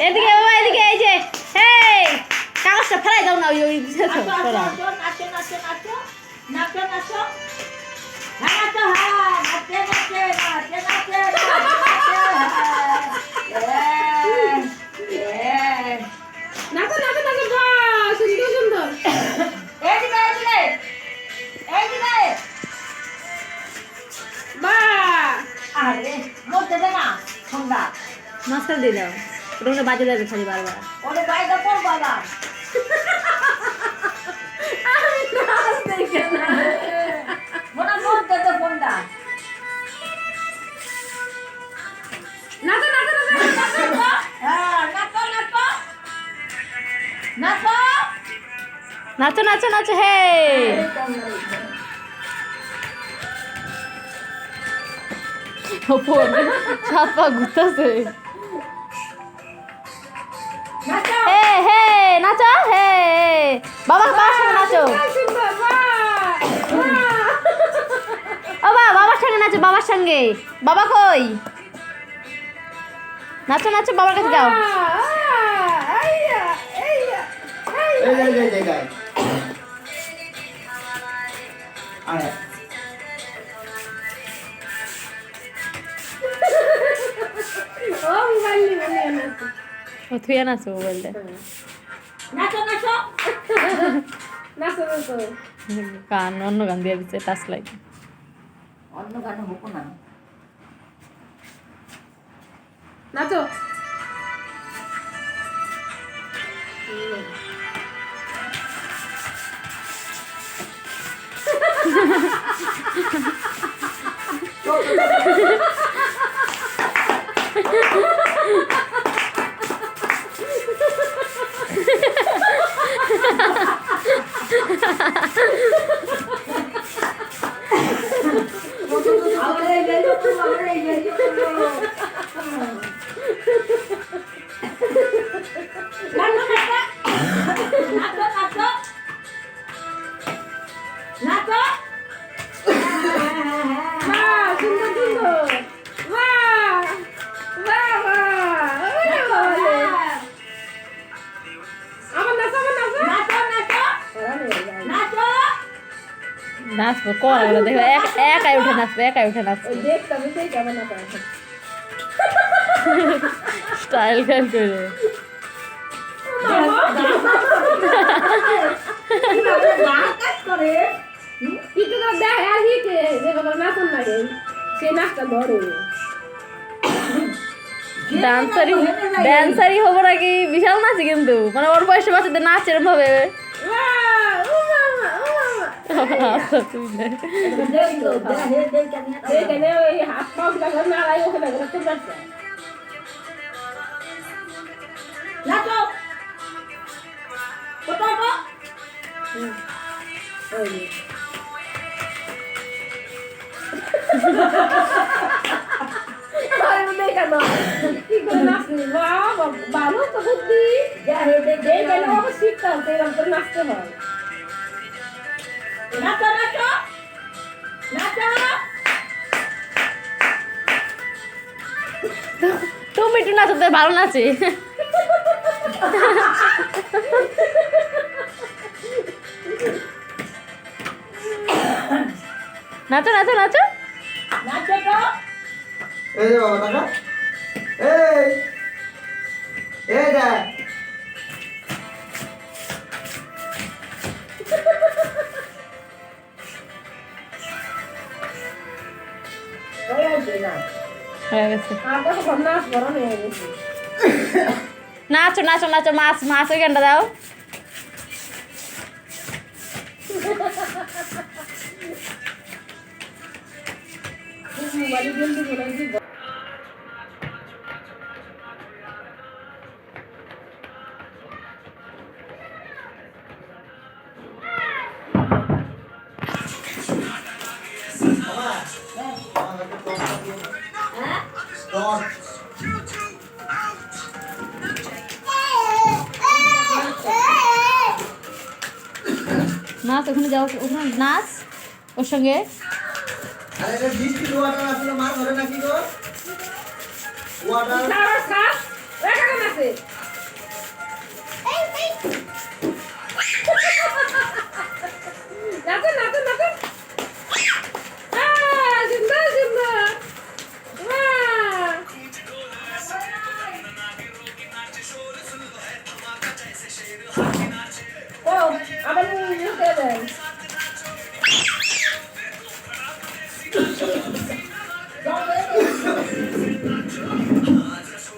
এদিকে বাবা এদিকে এই যে এই কাগজটা ফেলাই দাও না ওই মাস্টার দিয়ে দাও ওটা বাজে যাবে খালি বারবার ওরে বাইরে কোন বাবা আমি নাচ দেখে না মোনা মোর দে ফোনটা নাচো নাচো নাচো হ্যাঁ নাচো নাচো নাচো নাচো নাচো নাচো হে ওপর সাত পা ঘুরতেছে হে হে নাচো হে বাবা বাবার সঙ্গে নাচো বাবার সঙ্গে নাচো বাবার সঙ্গে বাবা কই নাচো নাচো বাবার কাছে যাও ও থুয়া নাচো মোবাইলটা নাচো নাচো নাচো নাচো গান অন্য গান দিয়ে দিচ্ছে টাচ লাইট অন্য গান হোক না নাচো নাচবো কর বলে দেখো একাই উঠে নাচবে একাই উঠে নাচবে স্টাইল গান করে ড্যান্সারই হবো নাকি বিশাল নাচি কিন্তু মানে ওর বয়সে বাচ্চাদের নাচ এরম ভাবে ভালো তো বুদ্ধি শিখতে হবে এরকম করে নাচতে হয় নাচো নাচো নাচো তুমি একটু নাচতে ভালো নাচে নাচো নাচো নাচো নাচো তো এই যে বাবা টাকা এই এই যা নাচো নাচো নাচো মাছ মাছ ওই গানটা দাও নাচ ওখানে যাও ওখানে নাচ ওর সঙ্গে আরে এটা বৃষ্টি দোয়াটা আসলে মার ধরে নাকি গো ওয়াটার সারা সাপ রাখা আছে